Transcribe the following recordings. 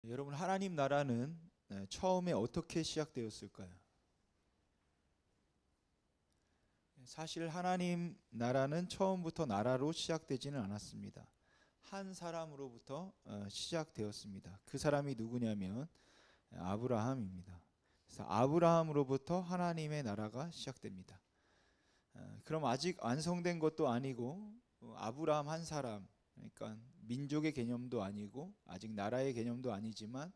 여러분, 하나님 나라는 처음에 어떻게 시작되었을까요? 사실 하나님 나라는 처음부터 나라로 시작되지는 않았습니다. 한 사람으로부터 시작되었습니다. 그 사람이 누구냐면 아브라함입니다. 그래서 아브라함으로부터 하나님의 나라가 시작됩니다. 그럼 아직 완성된 것도 아니고 아브라함 한 사람, 그러니까 민족의 개념도 아니고 아직 나라의 개념도 아니지만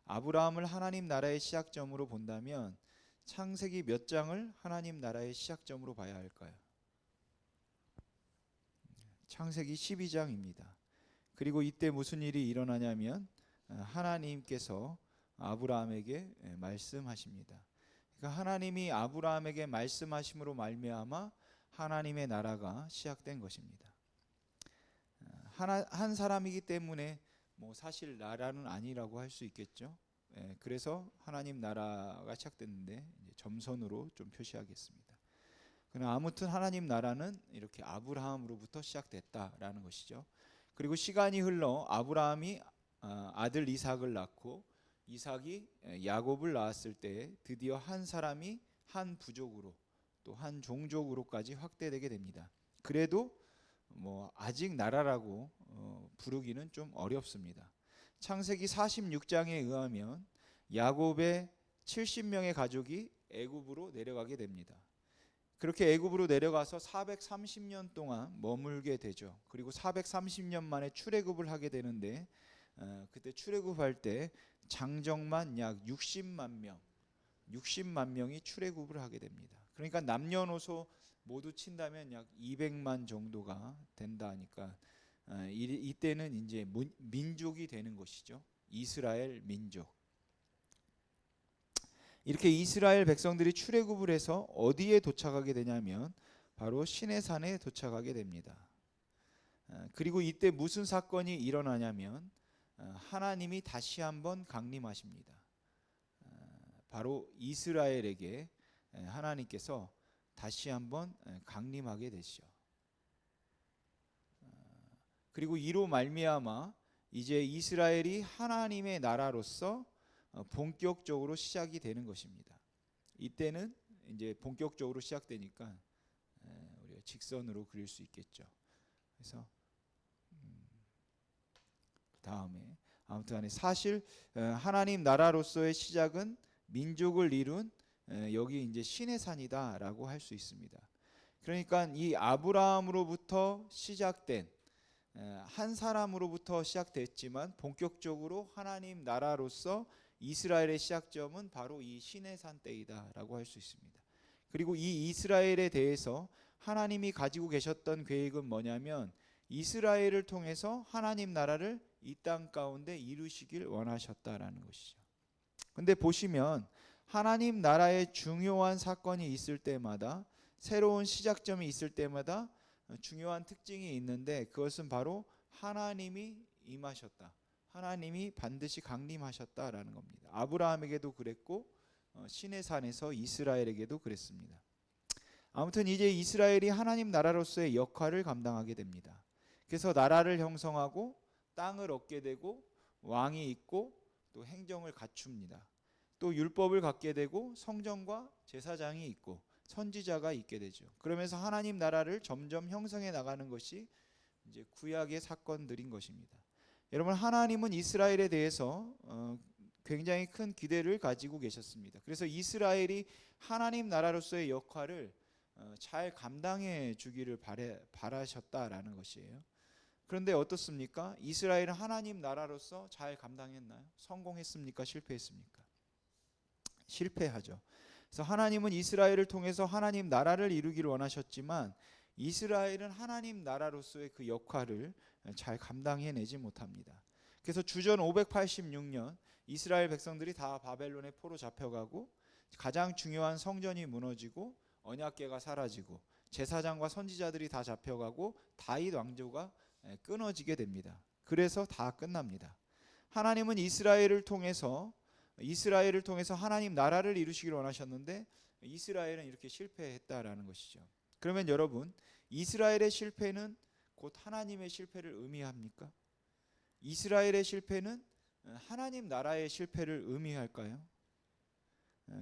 아브라함을 하나님 나라의 시작점으로 본다면 창세기 몇 장을 하나님 나라의 시작점으로 봐야 할까요? 창세기 12장입니다. 그리고 이때 무슨 일이 일어나냐면 하나님께서 아브라함에게 말씀하십니다. 그러니까 하나님이 아브라함에게 말씀하심으로 말미암아 하나님의 나라가 시작된 것입니다. 한 사람이기 때문에 사실 나라는 아니라고 할 수 있겠죠. 그래서 하나님 나라가 시작됐는데 점선으로 좀 표시하겠습니다. 그러나 아무튼 하나님 나라는 이렇게 아브라함으로부터 시작됐다라는 것이죠. 그리고 시간이 흘러 아브라함이 아들 이삭을 낳고 이삭이 야곱을 낳았을 때 드디어 한 사람이 한 부족으로 또 한 종족으로까지 확대되게 됩니다. 그래도 아직 나라라고 부르기는 좀 어렵습니다. 창세기 46장에 의하면 야곱의 70명의 가족이 애굽으로 내려가게 됩니다. 그렇게 애굽으로 내려가서 430년 동안 머물게 되죠. 그리고 430년 만에 출애굽을 하게 되는데 그때 출애굽할 때 장정만 약 60만 명이 출애굽을 하게 됩니다. 그러니까 남녀노소 모두 친다면 약 200만 정도가 된다 하니까 이때는 이제 민족이 되는 것이죠. 이스라엘 민족. 이렇게 이스라엘 백성들이 출애굽을 해서 어디에 도착하게 되냐면 바로 시내산에 도착하게 됩니다. 그리고 이때 무슨 사건이 일어나냐면 하나님이 다시 한번 강림하십니다. 바로 이스라엘에게 하나님께서 다시 한번 강림하게 되시죠. 그리고 이로 말미암아 이제 이스라엘이 하나님의 나라로서 본격적으로 시작이 되는 것입니다. 이때는 이제 본격적으로 시작되니까 우리가 직선으로 그릴 수 있겠죠. 그래서 다음에 아무튼 간에 사실 하나님 나라로서의 시작은 민족을 이룬 여기 이제 신의 산이다라고 할 수 있습니다. 그러니까 이 아브라함으로부터 시작된 한 사람으로부터 시작됐지만 본격적으로 하나님 나라로서 이스라엘의 시작점은 바로 이 시내산 때이다라고 할 수 있습니다. 그리고 이 이스라엘에 대해서 하나님이 가지고 계셨던 계획은 뭐냐면 이스라엘을 통해서 하나님 나라를 이 땅 가운데 이루시길 원하셨다라는 것이죠. 근데 보시면 하나님 나라의 중요한 사건이 있을 때마다 새로운 시작점이 있을 때마다 중요한 특징이 있는데 그것은 바로 하나님이 임하셨다. 하나님이 반드시 강림하셨다라는 겁니다. 아브라함에게도 그랬고 시내산에서 이스라엘에게도 그랬습니다. 아무튼 이제 이스라엘이 하나님 나라로서의 역할을 감당하게 됩니다. 그래서 나라를 형성하고 땅을 얻게 되고 왕이 있고 또 행정을 갖춥니다. 또 율법을 갖게 되고 성전과 제사장이 있고 선지자가 있게 되죠. 그러면서 하나님 나라를 점점 형성해 나가는 것이 이제 구약의 사건들인 것입니다. 여러분, 하나님은 이스라엘에 대해서 굉장히 큰 기대를 가지고 계셨습니다. 그래서 이스라엘이 하나님 나라로서의 역할을 잘 감당해 주기를 바라셨다라는 것이에요. 그런데 어떻습니까? 이스라엘은 하나님 나라로서 잘 감당했나요? 성공했습니까? 실패했습니까? 실패하죠. 그래서 하나님은 이스라엘을 통해서 하나님 나라를 이루기를 원하셨지만 이스라엘은 하나님 나라로서의 그 역할을 잘 감당해내지 못합니다. 그래서 주전 586년 이스라엘 백성들이 다 바벨론의 포로 잡혀가고 가장 중요한 성전이 무너지고 언약궤가 사라지고 제사장과 선지자들이 다 잡혀가고 다윗 왕조가 끊어지게 됩니다. 그래서 다 끝납니다. 하나님은 이스라엘을 통해서 하나님 나라를 이루시기를 원하셨는데 이스라엘은 이렇게 실패했다라는 것이죠. 그러면 여러분, 이스라엘의 실패는 곧 하나님의 실패를 의미합니까? 이스라엘의 실패는 하나님 나라의 실패를 의미할까요?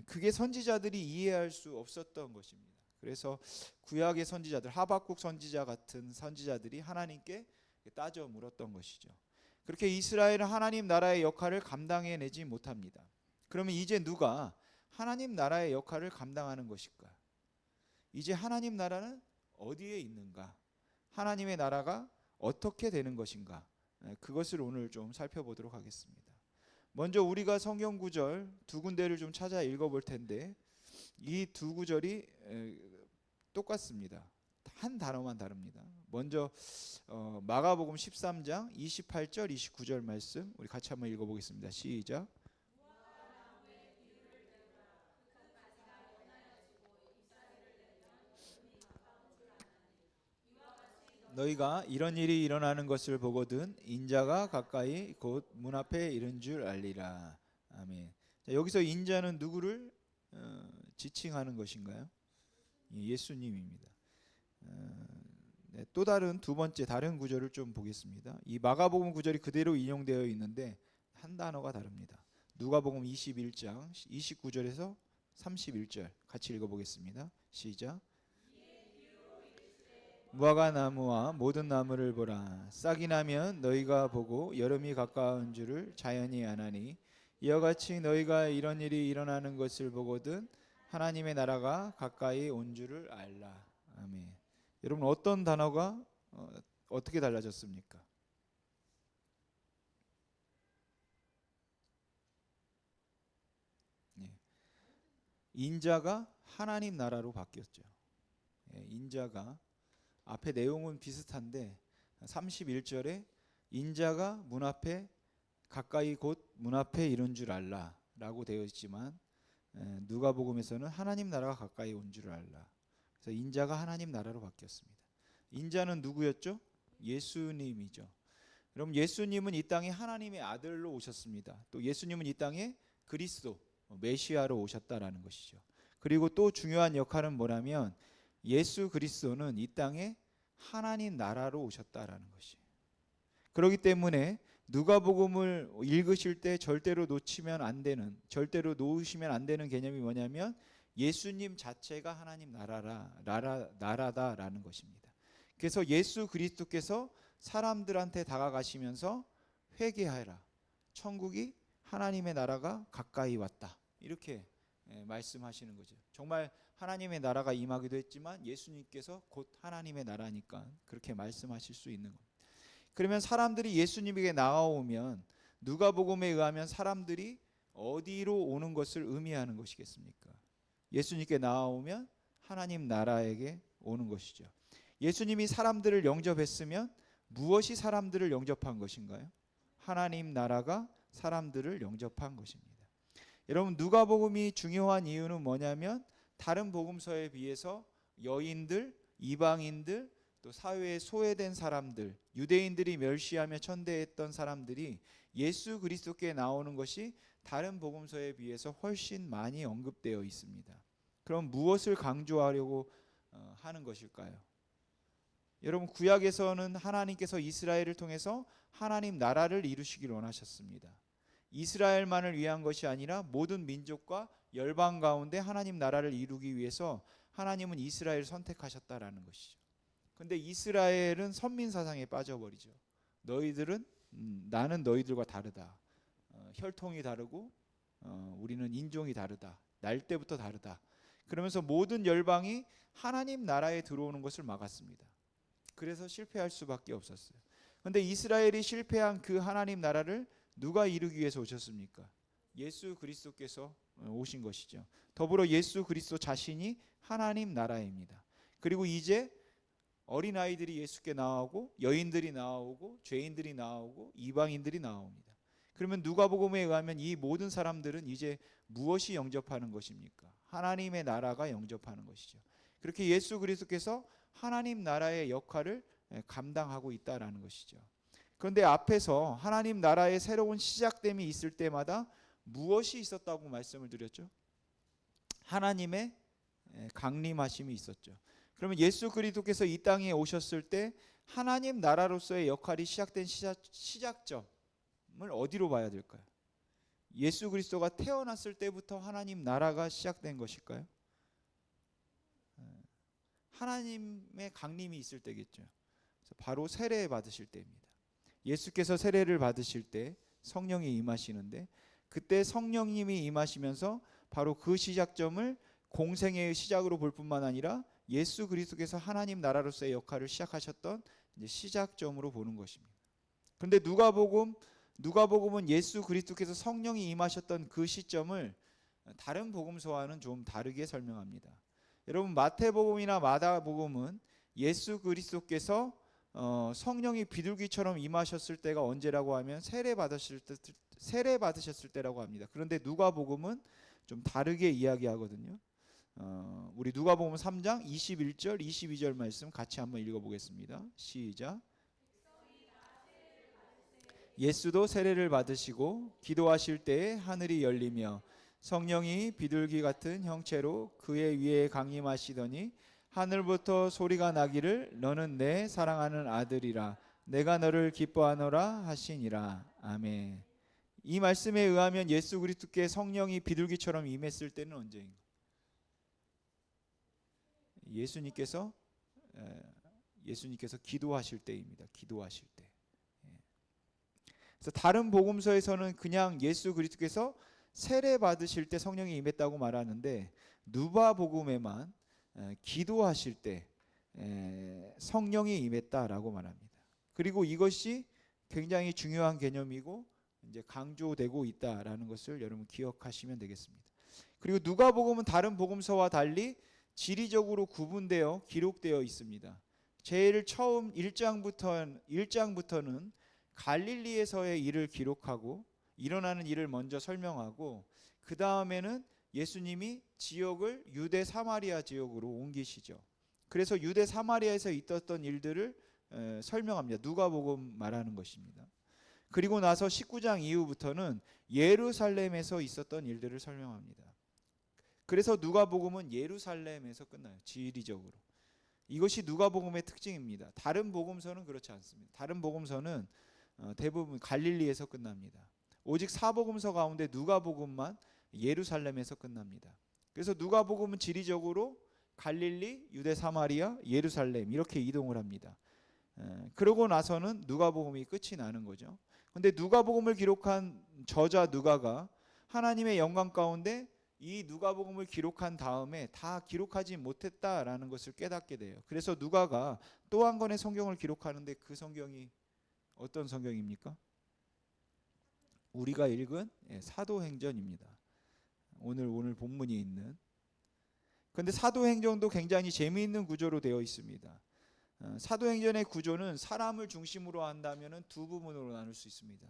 그게 선지자들이 이해할 수 없었던 것입니다. 그래서 구약의 선지자들, 하박국 선지자 같은 선지자들이 하나님께 따져 물었던 것이죠. 그렇게 이스라엘은 하나님 나라의 역할을 감당해내지 못합니다. 그러면 이제 누가 하나님 나라의 역할을 감당하는 것일까? 이제 하나님 나라는 어디에 있는가? 하나님의 나라가 어떻게 되는 것인가? 그것을 오늘 좀 살펴보도록 하겠습니다. 먼저 우리가 성경 구절 두 군데를 좀 찾아 읽어볼 텐데 이 두 구절이 똑같습니다. 한 단어만 다릅니다. 먼저 마가복음 13장 28절 29절 말씀 우리 같이 한번 읽어보겠습니다. 시작. 너희가 이런 일이 일어나는 것을 보거든 인자가 가까이 곧 문 앞에 이른 줄 알리라. 아멘. 자, 여기서 인자는 누구를 지칭하는 것인가요? 예수님입니다. 네, 또 다른 두 번째 다른 구절을 좀 보겠습니다. 이 마가복음 구절이 그대로 인용되어 있는데 한 단어가 다릅니다. 누가복음 21장 29절에서 31절 같이 읽어보겠습니다. 시작. 무화과 나무와 모든 나무를 보라. 싹이 나면 너희가 보고 여름이 가까운 줄을 자연히 아나니 이와 같이 너희가 이런 일이 일어나는 것을 보거든 하나님의 나라가 가까이 온 줄을 알라. 아멘. 여러분 어떤 단어가 어떻게 달라졌습니까? 예. 인자가 하나님 나라로 바뀌었죠. 예, 인자가 앞에 내용은 비슷한데 31절에 인자가 문 앞에 가까이 곧 문 앞에 이른 줄 알라 라고 되어 있지만 누가복음에서는 하나님 나라가 가까이 온 줄 알라. 그래서 인자가 하나님 나라로 바뀌었습니다. 인자는 누구였죠? 예수님이죠. 그럼 예수님은 이 땅에 하나님의 아들로 오셨습니다. 또 예수님은 이 땅에 그리스도 메시아로 오셨다라는 것이죠. 그리고 또 중요한 역할은 뭐냐면 예수 그리스도는 이 땅에 하나님 나라로 오셨다라는 것이에요. 그렇기 때문에 누가복음을 읽으실 때 절대로 놓치면 안 되는, 절대로 놓으시면 안 되는 개념이 뭐냐면 예수님 자체가 하나님 나라다라는 것입니다. 그래서 예수 그리스도께서 사람들한테 다가가시면서 회개하라. 천국이 하나님의 나라가 가까이 왔다. 이렇게 말씀하시는 거죠. 정말 하나님의 나라가 임하기도 했지만 예수님께서 곧 하나님의 나라니까 그렇게 말씀하실 수 있는 겁니다. 그러면 사람들이 예수님에게 나아오면 누가복음에 의하면 사람들이 어디로 오는 것을 의미하는 것이겠습니까? 예수님께 나아오면 하나님 나라에게 오는 것이죠. 예수님이 사람들을 영접했으면 무엇이 사람들을 영접한 것인가요? 하나님 나라가 사람들을 영접한 것입니다. 여러분 누가복음이 중요한 이유는 뭐냐면 다른 복음서에 비해서 여인들, 이방인들, 또 사회에 소외된 사람들, 유대인들이 멸시하며 천대했던 사람들이 예수 그리스도께 나오는 것이 다른 복음서에 비해서 훨씬 많이 언급되어 있습니다. 그럼 무엇을 강조하려고 하는 것일까요? 여러분 구약에서는 하나님께서 이스라엘을 통해서 하나님 나라를 이루시기를 원하셨습니다. 이스라엘만을 위한 것이 아니라 모든 민족과 열방 가운데 하나님 나라를 이루기 위해서 하나님은 이스라엘을 선택하셨다라는 것이죠. 근데 이스라엘은 선민 사상에 빠져버리죠. 너희들은 나는 너희들과 다르다. 혈통이 다르고 우리는 인종이 다르다. 날 때부터 다르다. 그러면서 모든 열방이 하나님 나라에 들어오는 것을 막았습니다. 그래서 실패할 수밖에 없었어요. 그런데 이스라엘이 실패한 그 하나님 나라를 누가 이루기 위해서 오셨습니까? 예수 그리스도께서 오신 것이죠. 더불어 예수 그리스도 자신이 하나님 나라입니다. 그리고 이제 어린아이들이 예수께 나오고 여인들이 나오고 죄인들이 나오고 이방인들이 나옵니다. 그러면 누가복음에 의하면 이 모든 사람들은 이제 무엇이 영접하는 것입니까? 하나님의 나라가 영접하는 것이죠. 그렇게 예수 그리스도께서 하나님 나라의 역할을 감당하고 있다라는 것이죠. 그런데 앞에서 하나님 나라의 새로운 시작됨이 있을 때마다 무엇이 있었다고 말씀을 드렸죠? 하나님의 강림하심이 있었죠. 그러면 예수 그리스도께서 이 땅에 오셨을 때 하나님 나라로서의 역할이 시작된 시작점, 어디로 봐야 될까요? 예수 그리스도가 태어났을 때부터 하나님 나라가 시작된 것일까요? 하나님의 강림이 있을 때겠죠. 그래서 바로 세례 받으실 때입니다. 예수께서 세례를 받으실 때 성령이 임하시는데, 그때 성령님이 임하시면서 바로 그 시작점을 공생애의 시작으로 볼 뿐만 아니라 예수 그리스도께서 하나님 나라로서의 역할을 시작하셨던 이제 시작점으로 보는 것입니다. 그런데 누가복음은 예수 그리스도께서 성령이 임하셨던 그 시점을 다른 복음서와는 좀 다르게 설명합니다. 여러분, 마태복음이나 마가복음은 예수 그리스도께서 성령이 비둘기처럼 임하셨을 때가 언제라고 하면 세례 받으셨을 때라고 합니다. 그런데 누가복음은 좀 다르게 이야기하거든요. 우리 누가복음 3장 21절 22절 말씀 같이 한번 읽어보겠습니다. 시작. 예수도 세례를 받으시고 기도하실 때에 하늘이 열리며 성령이 비둘기 같은 형체로 그의 위에 강림하시더니 하늘부터 소리가 나기를 너는 내 사랑하는 아들이라 내가 너를 기뻐하노라 하시니라. 아멘. 이 말씀에 의하면 예수 그리스도께 성령이 비둘기처럼 임했을 때는 언제인가? 예수님께서 기도하실 때입니다. 기도하실 때. 그래서 다른 복음서에서는 그냥 예수 그리스도께서 세례 받으실 때 성령이 임했다고 말하는데, 누가복음에만 기도하실 때 성령이 임했다라고 말합니다. 그리고 이것이 굉장히 중요한 개념이고 이제 강조되고 있다라는 것을 여러분 기억하시면 되겠습니다. 그리고 누가복음은 다른 복음서와 달리 지리적으로 구분되어 기록되어 있습니다. 제일 처음 1장부터는 갈릴리에서의 일을 기록하고 일어나는 일을 먼저 설명하고, 그 다음에는 예수님이 지역을 유대 사마리아 지역으로 옮기시죠. 그래서 유대 사마리아에서 있었던 일들을 설명합니다. 누가복음 말하는 것입니다. 그리고 나서 19장 이후부터는 예루살렘에서 있었던 일들을 설명합니다. 그래서 누가복음은 예루살렘에서 끝나요. 지리적으로. 이것이 누가복음의 특징입니다. 다른 복음서는 그렇지 않습니다. 다른 복음서는 대부분 갈릴리에서 끝납니다. 오직 사복음서 가운데 누가복음만 예루살렘에서 끝납니다. 그래서 누가복음은 지리적으로 갈릴리, 유대 사마리아, 예루살렘 이렇게 이동을 합니다. 그러고 나서는 누가복음이 끝이 나는 거죠. 근데 누가복음을 기록한 저자 누가가 하나님의 영광 가운데 이 누가복음을 기록한 다음에 다 기록하지 못했다라는 것을 깨닫게 돼요. 그래서 누가가 또 한 권의 성경을 기록하는데 그 성경이 어떤 성경입니까? 우리가 읽은 사도행전입니다. 오늘 본문이 있는. 그런데 사도행전도 굉장히 재미있는 구조로 되어 있습니다. 사도행전의 구조는 사람을 중심으로 한다면 두 부분으로 나눌 수 있습니다.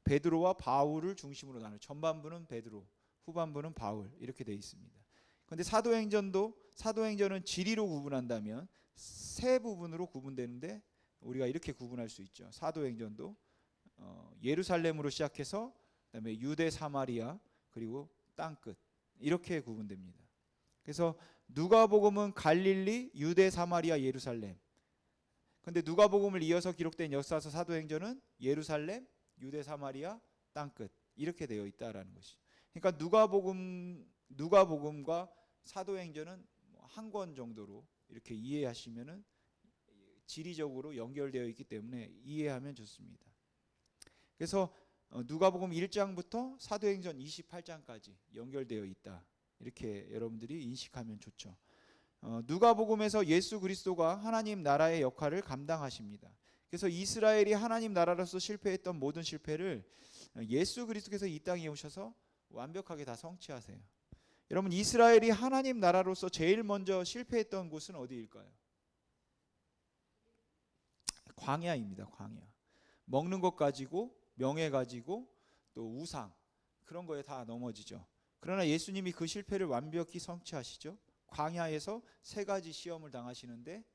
베드로와 바울을 중심으로 나눠. 전반부는 베드로, 후반부는 바울 이렇게 되어 있습니다. 그런데 사도행전은 지리로 구분한다면 세 부분으로 구분되는데 우리가 이렇게 구분할 수 있죠. 사도행전도 예루살렘으로 시작해서 그다음에 유대 사마리아 그리고 땅끝 이렇게 구분됩니다. 그래서 누가복음은 갈릴리, 유대 사마리아, 예루살렘. 그런데 누가복음을 이어서 기록된 역사서 사도행전은 예루살렘, 유대 사마리아, 땅끝 이렇게 되어 있다라는 것이. 그러니까 누가복음과 사도행전은 한 권 정도로 이렇게 이해하시면은 지리적으로 연결되어 있기 때문에 이해하면 좋습니다. 그래서 누가복음 1장부터 사도행전 28장까지 연결되어 있다. 이렇게 여러분들이 인식하면 좋죠. 누가복음에서 예수 그리스도가 하나님 나라의 역할을 감당하십니다. 그래서 이스라엘이 하나님 나라로서 실패했던 모든 실패를 예수 그리스도께서 이 땅에 오셔서 완벽하게 다 성취하세요. 여러분, 이스라엘이 하나님 나라로서 제일 먼저 실패했던 곳은 어디일까요? 광야입니다. 광야. 먹는 것 가지고, 명예 가지고, 또 우상 그런 거에 다 넘어지죠. 그러나 예수님이 그 실패를 완벽히 성취하시죠. 광야에서 세 가지 시험을 당하시는데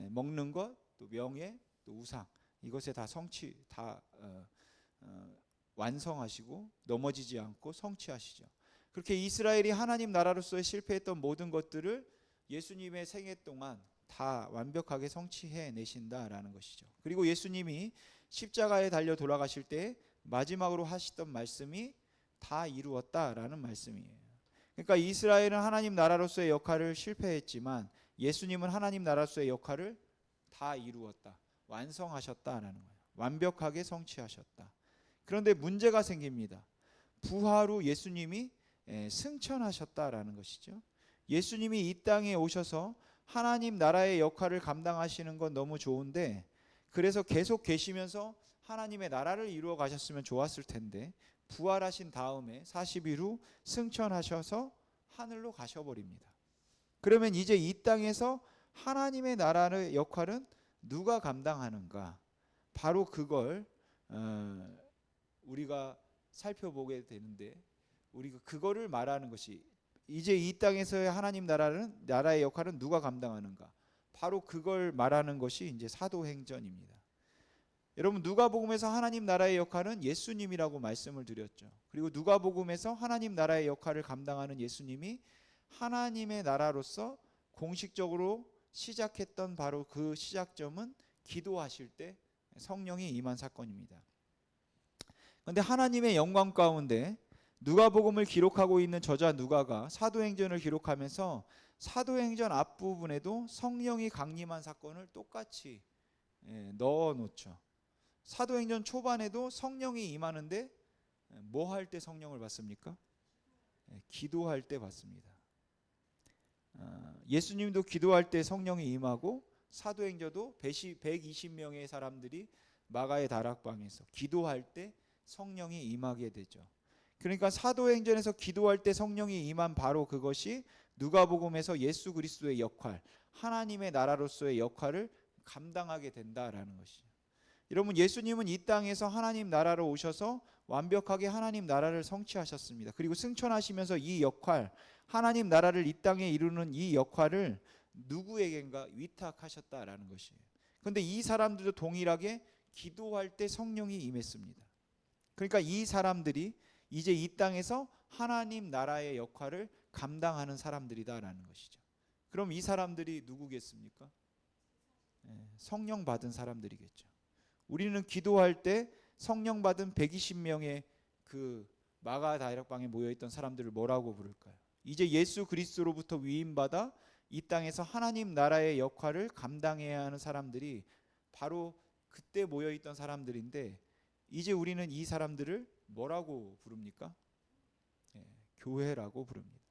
먹는 것, 또 명예, 또 우상 이것에 다 완성하시고 넘어지지 않고 성취하시죠. 그렇게 이스라엘이 하나님 나라로서의 실패했던 모든 것들을 예수님의 생애 동안 다 완벽하게 성취해 내신다라는 것이죠. 그리고 예수님이 십자가에 달려 돌아가실 때 마지막으로 하시던 말씀이 다 이루었다라는 말씀이에요. 그러니까 이스라엘은 하나님 나라로서의 역할을 실패했지만 예수님은 하나님 나라로서의 역할을 다 이루었다, 완성하셨다라는 거예요. 완벽하게 성취하셨다. 그런데 문제가 생깁니다. 부활 후 예수님이 승천하셨다라는 것이죠. 예수님이 이 땅에 오셔서 하나님 나라의 역할을 감당하시는 건 너무 좋은데, 그래서 계속 계시면서 하나님의 나라를 이루어 가셨으면 좋았을 텐데 부활하신 다음에 40일 후 승천하셔서 하늘로 가셔버립니다. 그러면 이제 이 땅에서 하나님의 나라의 역할은 누가 감당하는가? 바로 그걸 우리가 살펴보게 되는데, 우리가 그거를 말하는 것이, 이제 이 땅에서의 하나님 나라의 역할은 누가 감당하는가? 바로 그걸 말하는 것이 이제 사도행전입니다. 여러분, 누가복음에서 하나님 나라의 역할은 예수님이라고 말씀을 드렸죠. 그리고 누가복음에서 하나님 나라의 역할을 감당하는 예수님이 하나님의 나라로서 공식적으로 시작했던 바로 그 시작점은 기도하실 때 성령이 임한 사건입니다. 그런데 하나님의 영광 가운데 누가복음을 기록하고 있는 저자 누가가 사도행전을 기록하면서 사도행전 앞부분에도 성령이 강림한 사건을 똑같이 넣어 놓죠. 사도행전 초반에도 성령이 임하는데 뭐 할 때 성령을 받습니까? 기도할 때 받습니다. 예수님도 기도할 때 성령이 임하고, 사도행전도 120명의 사람들이 마가의 다락방에서 기도할 때 성령이 임하게 되죠. 그러니까 사도행전에서 기도할 때 성령이 임한 바로 그것이 누가복음에서 예수 그리스도의 역할, 하나님의 나라로서의 역할을 감당하게 된다라는 것이죠. 여러분, 예수님은 이 땅에서 하나님 나라로 오셔서 완벽하게 하나님 나라를 성취하셨습니다. 그리고 승천하시면서 이 역할, 하나님 나라를 이 땅에 이루는 이 역할을 누구에겐가 위탁하셨다라는 것이에요. 그런데 이 사람들도 동일하게 기도할 때 성령이 임했습니다. 그러니까 이 사람들이 이제 이 땅에서 하나님 나라의 역할을 감당하는 사람들이다라는 것이죠. 그럼 이 사람들이 누구겠습니까? 성령 받은 사람들이겠죠. 우리는 기도할 때 성령 받은 120명의 그 마가 다락방에 모여있던 사람들을 뭐라고 부를까요? 이제 예수 그리스도로부터 위임받아 이 땅에서 하나님 나라의 역할을 감당해야 하는 사람들이 바로 그때 모여있던 사람들인데, 이제 우리는 이 사람들을 뭐라고 부릅니까? 교회라고 부릅니다.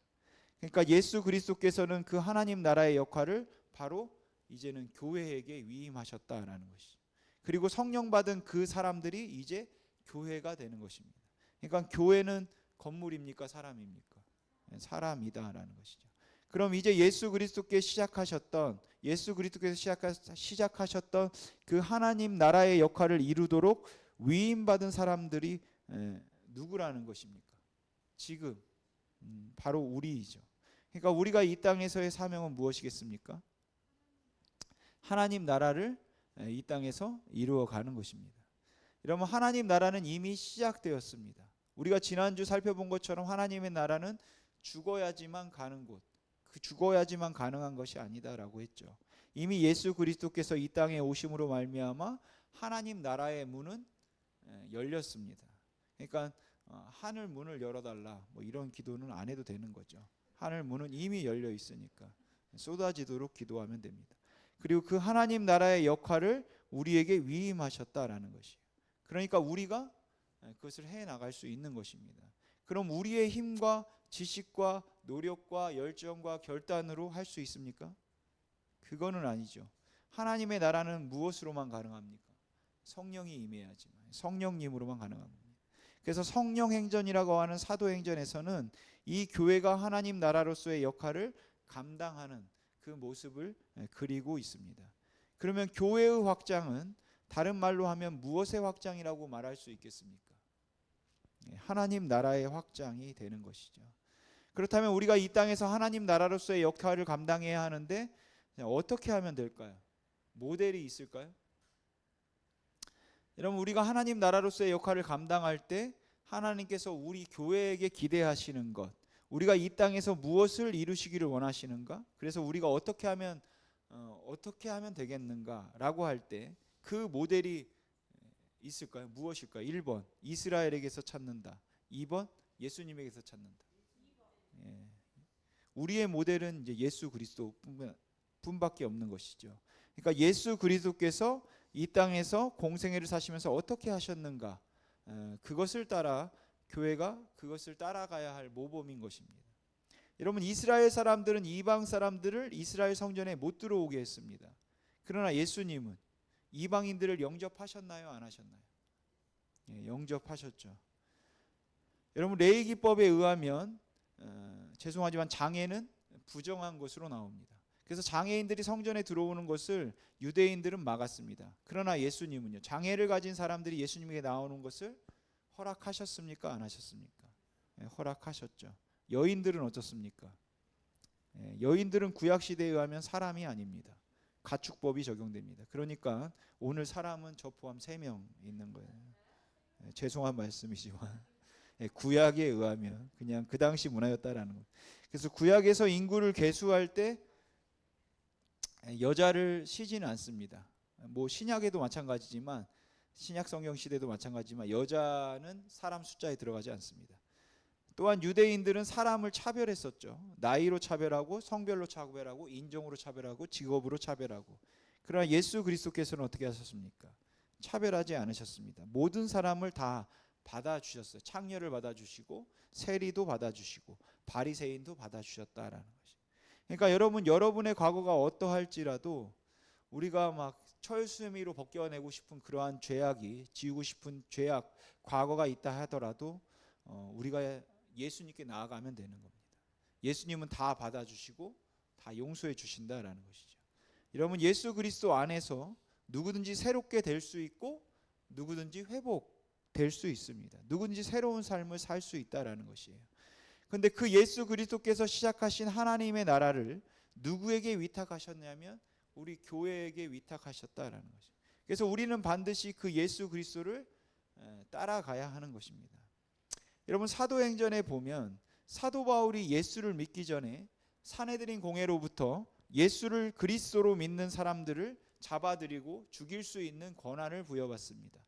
그러니까 예수 그리스도께서는 그 하나님 나라의 역할을 바로 이제는 교회에게 위임하셨다라는 것이죠. 그리고 성령 받은 그 사람들이 이제 교회가 되는 것입니다. 그러니까 교회는 건물입니까? 사람입니까? 사람이다라는 것이죠. 그럼 이제 예수 그리스도께서 시작하셨던 그 하나님 나라의 역할을 이루도록 위임받은 사람들이 누구라는 것입니까? 지금 바로 우리이죠. 그러니까 우리가 이 땅에서의 사명은 무엇이겠습니까? 하나님 나라를 이 땅에서 이루어가는 것입니다. 여러분, 하나님 나라는 이미 시작되었습니다. 우리가 지난주 살펴본 것처럼 하나님의 나라는 죽어야지만 가는 곳, 그 죽어야지만 가능한 것이 아니다라고 했죠. 이미 예수 그리스도께서 이 땅에 오심으로 말미암아 하나님 나라의 문은 열렸습니다. 그러니까 하늘 문을 열어달라, 뭐 이런 기도는 안 해도 되는 거죠. 하늘 문은 이미 열려 있으니까 쏟아지도록 기도하면 됩니다. 그리고 그 하나님 나라의 역할을 우리에게 위임하셨다라는 것이에요. 그러니까 우리가 그것을 해 나갈 수 있는 것입니다. 그럼 우리의 힘과 지식과 노력과 열정과 결단으로 할 수 있습니까? 그거는 아니죠. 하나님의 나라는 무엇으로만 가능합니까? 성령이 임해야지만, 성령님으로만 가능합니다. 그래서 성령행전이라고 하는 사도행전에서는 이 교회가 하나님 나라로서의 역할을 감당하는 그 모습을 그리고 있습니다. 그러면 교회의 확장은 다른 말로 하면 무엇의 확장이라고 말할 수 있겠습니까? 하나님 나라의 확장이 되는 것이죠. 그렇다면 우리가 이 땅에서 하나님 나라로서의 역할을 감당해야 하는데 어떻게 하면 될까요? 모델이 있을까요? 여러분, 우리가 하나님 나라로서의 역할을 감당할 때 하나님께서 우리 교회에게 기대하시는 것, 우리가 이 땅에서 무엇을 이루시기를 원하시는가? 그래서 우리가 어떻게 하면 되겠는가라고 할 때 그 모델이 있을까요? 무엇일까요? 1번 이스라엘에게서 찾는다. 2번 예수님에게서 찾는다. 예. 우리의 모델은 이제 예수 그리스도 뿐밖에 없는 것이죠. 그러니까 예수 그리스도께서 이 땅에서 공생애를 사시면서 어떻게 하셨는가, 그것을 따라 교회가 그것을 따라가야 할 모범인 것입니다. 여러분, 이스라엘 사람들은 이방 사람들을 이스라엘 성전에 못 들어오게 했습니다. 그러나 예수님은 이방인들을 영접하셨나요? 안 하셨나요? 예, 영접하셨죠. 여러분, 레위기법에 의하면 죄송하지만 장애는 부정한 것으로 나옵니다. 그래서 장애인들이 성전에 들어오는 것을 유대인들은 막았습니다. 그러나 예수님은요, 장애를 가진 사람들이 예수님에게 나오는 것을 허락하셨습니까? 안 하셨습니까? 예, 허락하셨죠. 여인들은 어떻습니까? 예, 여인들은 구약시대에 의하면 사람이 아닙니다. 가축법이 적용됩니다. 그러니까 오늘 사람은 저 포함 3명 있는 거예요. 예, 죄송한 말씀이지만 구약에 의하면 그냥 그 당시 문화였다라는 것. 그래서 구약에서 인구를 계수할 때 여자를 쉬지는 않습니다. 뭐 신약에도 마찬가지지만 신약 성경 시대도 마찬가지지만 여자는 사람 숫자에 들어가지 않습니다. 또한 유대인들은 사람을 차별했었죠. 나이로 차별하고 성별로 차별하고 인종으로 차별하고 직업으로 차별하고. 그러나 예수 그리스도께서는 어떻게 하셨습니까? 차별하지 않으셨습니다. 모든 사람을 다 받아주셨어요. 창녀를 받아주시고 세리도 받아주시고 바리새인도 받아주셨다라는 것이. 그러니까 여러분, 여러분의 과거가 어떠할지라도 우리가 막 철수미로 벗겨내고 싶은 그러한 죄악이, 지우고 싶은 죄악 과거가 있다 하더라도 우리가 예수님께 나아가면 되는 겁니다. 예수님은 다 받아주시고 다 용서해 주신다라는 것이죠. 여러분, 예수 그리스도 안에서 누구든지 새롭게 될 수 있고 누구든지 회복될 수 있습니다. 누구든지 새로운 삶을 살 수 있다라는 것이에요. 그런데 그 예수 그리스도께서 시작하신 하나님의 나라를 누구에게 위탁하셨냐면 우리 교회에게 위탁하셨다라는 것이죠. 그래서 우리는 반드시 그 예수 그리스도를 따라가야 하는 것입니다. 여러분, 사도행전에 보면 사도 바울이 예수를 믿기 전에 산헤드린 공회로부터 예수를 그리스도로 믿는 사람들을 잡아들이고 죽일 수 있는 권한을 부여받습니다.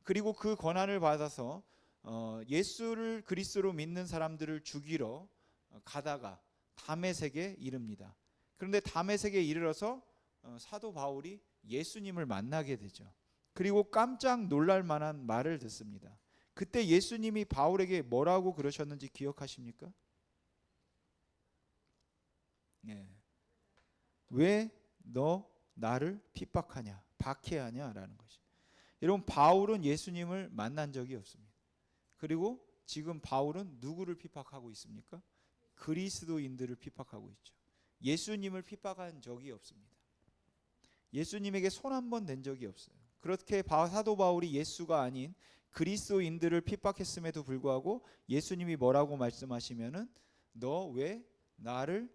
그리고 그 권한을 받아서 예수를 그리스도로 믿는 사람들을 죽이러 가다가 다메섹에 이릅니다. 그런데 다메섹에 이르러서 사도 바울이 예수님을 만나게 되죠. 그리고 깜짝 놀랄 만한 말을 듣습니다. 그때 예수님이 바울에게 뭐라고 그러셨는지 기억하십니까? 예. 왜 너 나를 핍박하냐, 박해하냐라는 것이. 여러분, 바울은 예수님을 만난 적이 없습니다. 그리고 지금 바울은 누구를 핍박하고 있습니까? 그리스도인들을 핍박하고 있죠. 예수님을 핍박한 적이 없습니다. 예수님에게 손 한 번 댄 적이 없어요. 그렇게 사도 바울이 예수가 아닌 그리스도인들을 핍박했음에도 불구하고 예수님이 뭐라고 말씀하시면은 너 왜 나를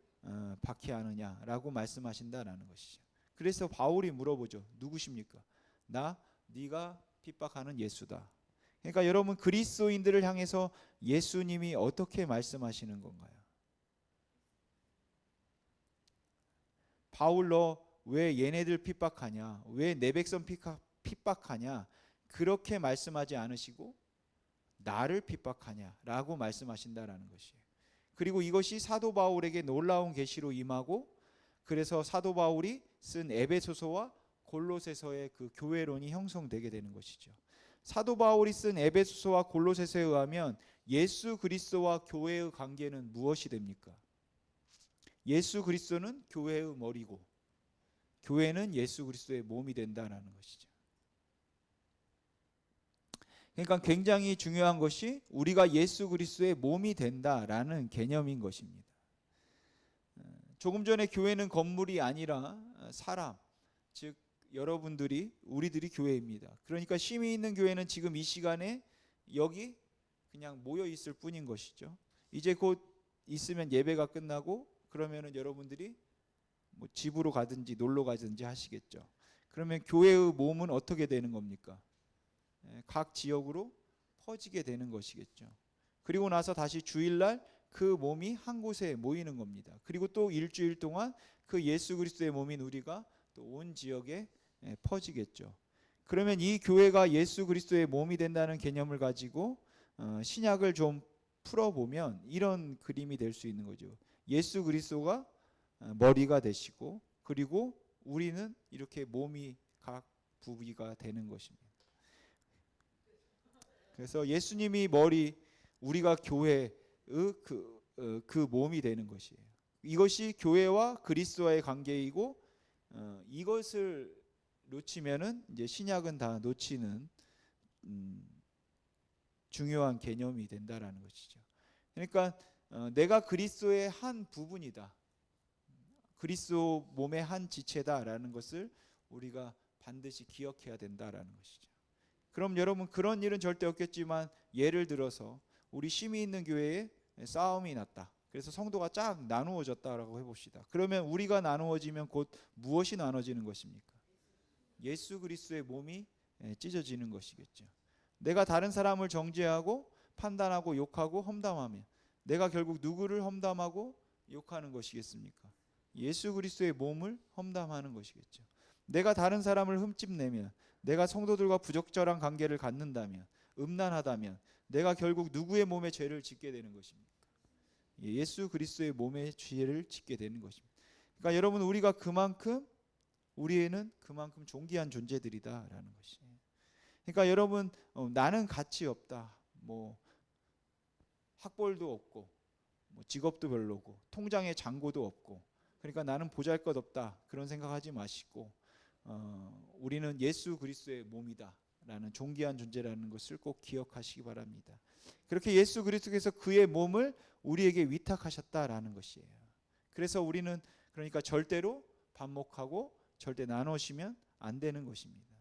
박해하느냐라고 말씀하신다라는 것이죠. 그래서 바울이 물어보죠. 누구십니까? 나 네가 핍박하는 예수다. 그러니까 여러분, 그리스도인들을 향해서 예수님이 어떻게 말씀하시는 건가요? 바울 너 왜 얘네들 핍박하냐? 왜 내 백성 핍박하냐? 그렇게 말씀하지 않으시고 나를 핍박하냐라고 말씀하신다라는 것이에요. 그리고 이것이 사도 바울에게 놀라운 계시로 임하고 그래서 사도 바울이 쓴 에베소서와 골로새서의 그 교회론이 형성되게 되는 것이죠. 사도 바울이 쓴 에베소서와 골로새서에 의하면 예수 그리스도와 교회의 관계는 무엇이 됩니까? 예수 그리스도는 교회의 머리고 교회는 예수 그리스도의 몸이 된다는 것이죠. 그러니까 굉장히 중요한 것이 우리가 예수 그리스도의 몸이 된다라는 개념인 것입니다. 조금 전에 교회는 건물이 아니라 사람, 즉 여러분들이, 우리들이 교회입니다. 그러니까 쉼이 있는 교회는 지금 이 시간에 여기 그냥 모여 있을 뿐인 것이죠. 이제 곧 있으면 예배가 끝나고 그러면은 여러분들이 뭐 집으로 가든지 놀러 가든지 하시겠죠. 그러면 교회의 몸은 어떻게 되는 겁니까? 각 지역으로 퍼지게 되는 것이겠죠. 그리고 나서 다시 주일날 그 몸이 한 곳에 모이는 겁니다. 그리고 또 일주일 동안 그 예수 그리스도의 몸인 우리가 또 온 지역에 퍼지겠죠. 그러면 이 교회가 예수 그리스도의 몸이 된다는 개념을 가지고 신약을 좀 풀어보면 이런 그림이 될 수 있는 거죠. 예수 그리스도가 머리가 되시고, 그리고 우리는 이렇게 몸이 각 부위가 되는 것입니다. 그래서 예수님이 머리, 우리가 교회의 그 몸이 되는 것이에요. 이것이 교회와 그리스도와의 관계이고, 이것을 놓치면은 이제 신약은 다 놓치는 중요한 개념이 된다라는 것이죠. 그러니까 내가 그리스도의 한 부분이다, 그리스도 몸의 한 지체다라는 것을 우리가 반드시 기억해야 된다라는 것이죠. 그럼 여러분, 그런 일은 절대 없겠지만 예를 들어서 우리 심이 있는 교회에 싸움이 났다. 그래서 성도가 쫙 나누어졌다라고 해봅시다. 그러면 우리가 나누어지면 곧 무엇이 나눠지는 것입니까? 예수 그리스도의 몸이 찢어지는 것이겠죠. 내가 다른 사람을 정죄하고 판단하고 욕하고 험담하면 내가 결국 누구를 험담하고 욕하는 것이겠습니까? 예수 그리스도의 몸을 험담하는 것이겠죠. 내가 다른 사람을 흠집내면, 내가 성도들과 부적절한 관계를 갖는다면, 음란하다면 내가 결국 누구의 몸에 죄를 짓게 되는 것입니까? 예수 그리스도의 몸에 죄를 짓게 되는 것입니다. 그러니까 여러분, 우리가 우리에는 그만큼 존귀한 존재들이다라는 것이에요. 그러니까 여러분, 나는 가치 없다, 뭐 학벌도 없고, 뭐 직업도 별로고, 통장에 잔고도 없고, 그러니까 나는 보잘것없다, 그런 생각하지 마시고, 우리는 예수 그리스도의 몸이다라는 존귀한 존재라는 것을 꼭 기억하시기 바랍니다. 그렇게 예수 그리스도께서 그의 몸을 우리에게 위탁하셨다라는 것이에요. 그래서 우리는 그러니까 절대로 반목하고 절대 나누시면 안 되는 것입니다.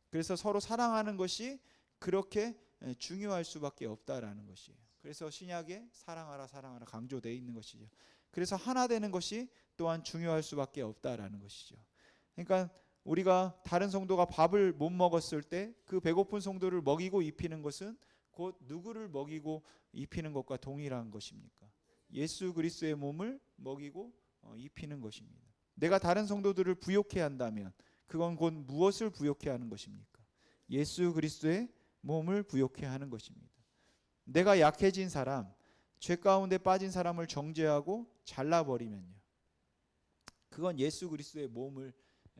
그래서 서로 사랑하는 것이 그렇게 중요할 수밖에 없다라는 것이에요. 그래서 신약에 사랑하라 사랑하라 강조되어 있는 것이죠. 그래서 하나 되는 것이 또한 중요할 수밖에 없다라는 것이죠. 그러니까 우리가 다른 성도가 밥을 못 먹었을 때 그 배고픈 성도를 먹이고 입히는 것은 곧 누구를 먹이고 입히는 것과 동일한 것입니까? 예수 그리스도의 몸을 먹이고 입히는 것입니다. 내가 다른 성도들을 부욕해 한다면 그건 곧 무엇을 부욕해 하는 것입니까? 예수 그리스도의 몸을 부욕해 하는 것입니다. 내가 약해진 사람, 죄 가운데 빠진 사람을 정죄하고 잘라버리면요, 그건 예수 그리스도의 몸을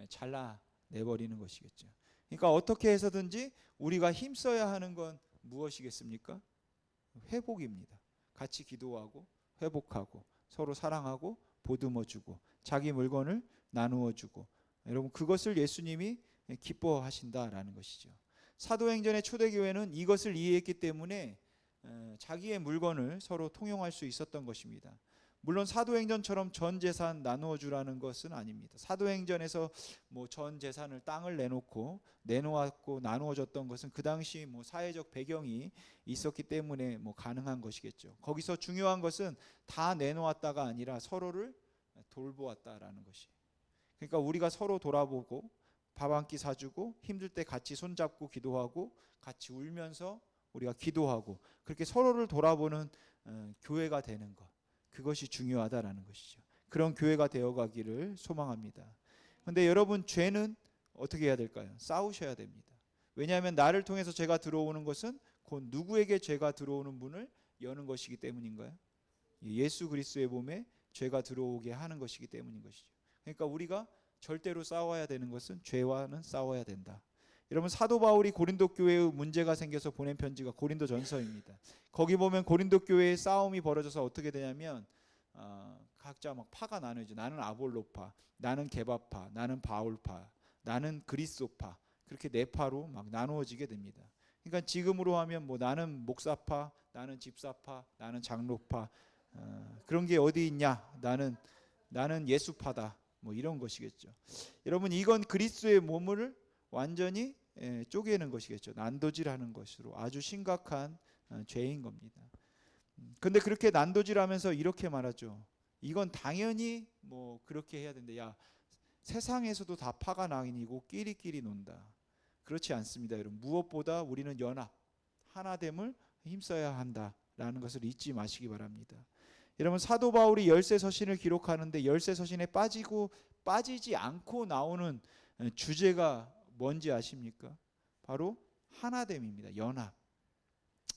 잘라내버리는 것이겠죠. 그러니까 어떻게 해서든지 우리가 힘써야 하는 건 무엇이겠습니까? 회복입니다. 같이 기도하고 회복하고 서로 사랑하고 보듬어주고 자기 물건을 나누어주고, 여러분, 그것을 예수님이 기뻐하신다라는 것이죠. 사도행전의 초대교회는 이것을 이해했기 때문에 자기의 물건을 서로 통용할 수 있었던 것입니다. 물론 사도행전처럼 전 재산 나누어 주라는 것은 아닙니다. 사도행전에서 뭐 전 재산을 땅을 내놓았고 나누어 줬던 것은 그 당시 뭐 사회적 배경이 있었기 때문에 뭐 가능한 것이겠죠. 거기서 중요한 것은 다 내놓았다가 아니라 서로를 돌보았다라는 것이. 그러니까 우리가 서로 돌아보고 밥 한 끼 사주고 힘들 때 같이 손잡고 기도하고 같이 울면서 우리가 기도하고 그렇게 서로를 돌아보는 교회가 되는 것, 그것이 중요하다라는 것이죠. 그런 교회가 되어가기를 소망합니다. 그런데 여러분, 죄는 어떻게 해야 될까요? 싸우셔야 됩니다. 왜냐하면 나를 통해서 죄가 들어오는 것은 곧 누구에게 죄가 들어오는 문을 여는 것이기 때문인가요? 예수 그리스도의 몸에 죄가 들어오게 하는 것이기 때문인 것이죠. 그러니까 우리가 절대로 싸워야 되는 것은 죄와는 싸워야 된다. 여러분, 사도 바울이 고린도 교회의 문제가 생겨서 보낸 편지가 고린도전서입니다. 거기 보면 고린도 교회에 싸움이 벌어져서 어떻게 되냐면 각자 막 파가 나뉘죠. 나는 아볼로파, 나는 게바파, 나는 바울파, 나는 그리스도파, 그렇게 네 파로 막 나누어지게 됩니다. 그러니까 지금으로 하면 뭐 나는 목사파, 나는 집사파, 나는 장로파, 그런 게 어디 있냐? 나는 예수파다. 뭐 이런 것이겠죠. 여러분, 이건 그리스도의 몸을 완전히 쪼개는 것이겠죠. 난도질하는 것으로 아주 심각한 죄인 겁니다. 근데 그렇게 난도질하면서 이렇게 말하죠. 이건 당연히 뭐 그렇게 해야 된다. 야, 세상에서도 다 파가 나뉘고 끼리끼리 논다. 그렇지 않습니다, 여러분. 무엇보다 우리는 연합, 하나됨을 힘써야 한다라는 것을 잊지 마시기 바랍니다. 여러분, 사도 바울이 열세 서신을 기록하는데 열세 서신에 빠지지 않고 나오는 주제가 뭔지 아십니까? 바로 하나됨입니다. 연합.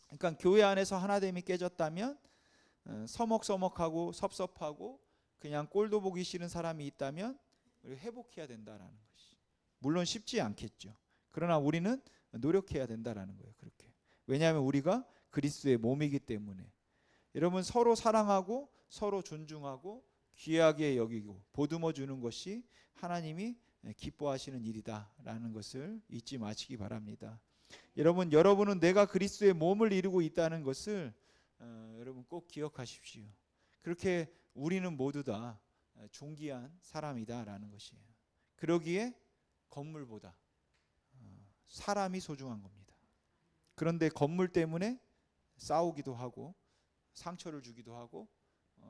그러니까 교회 안에서 하나됨이 깨졌다면 서먹서먹하고 섭섭하고 그냥 꼴도 보기 싫은 사람이 있다면 우리가 회복해야 된다라는 것이. 물론 쉽지 않겠죠. 그러나 우리는 노력해야 된다라는 거예요. 그렇게. 왜냐하면 우리가 그리스도의 몸이기 때문에. 여러분, 서로 사랑하고 서로 존중하고 귀하게 여기고 보듬어 주는 것이 하나님이 기뻐하시는 일이다라는 것을 잊지 마시기 바랍니다. 여러분은 내가 그리스도의 몸을 이루고 있다는 것을 여러분 꼭 기억하십시오. 그렇게 우리는 모두 다 존귀한 사람이다라는 것이에요. 그러기에 건물보다 사람이 소중한 겁니다. 그런데 건물 때문에 싸우기도 하고 상처를 주기도 하고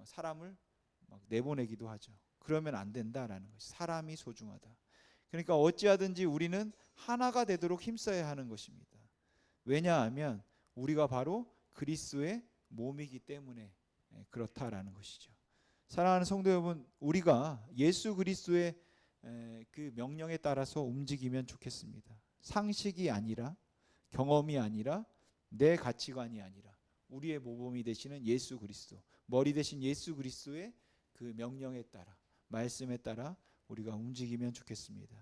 사람을 막 내보내기도 하죠. 그러면 안 된다라는 것이. 사람이 소중하다. 그러니까 어찌하든지 우리는 하나가 되도록 힘써야 하는 것입니다. 왜냐하면 우리가 바로 그리스도의 몸이기 때문에 그렇다라는 것이죠. 사랑하는 성도 여러분, 우리가 예수 그리스도의 그 명령에 따라서 움직이면 좋겠습니다. 상식이 아니라, 경험이 아니라, 내 가치관이 아니라 우리의 모범이 되시는 예수 그리스도, 머리 되신 예수 그리스도의 그 명령에 따라, 말씀에 따라 우리가 움직이면 좋겠습니다.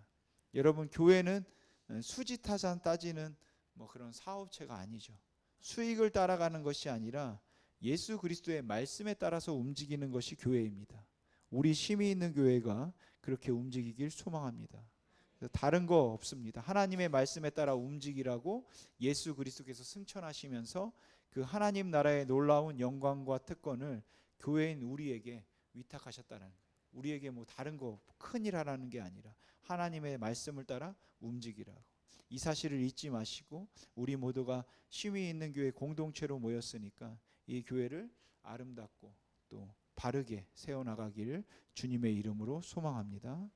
여러분, 교회는 수지타산 따지는 뭐 그런 사업체가 아니죠. 수익을 따라가는 것이 아니라 예수 그리스도의 말씀에 따라서 움직이는 것이 교회입니다. 우리 힘이 있는 교회가 그렇게 움직이길 소망합니다. 다른 거 없습니다. 하나님의 말씀에 따라 움직이라고 예수 그리스도께서 승천하시면서 그 하나님 나라의 놀라운 영광과 특권을 교회인 우리에게 위탁하셨다는 거예요. 우리에게 뭐 다른 거 큰일 하라는 게 아니라 하나님의 말씀을 따라 움직이라고. 이 사실을 잊지 마시고 우리 모두가 쉼이 있는 교회 공동체로 모였으니까 이 교회를 아름답고 또 바르게 세워나가기를 주님의 이름으로 소망합니다.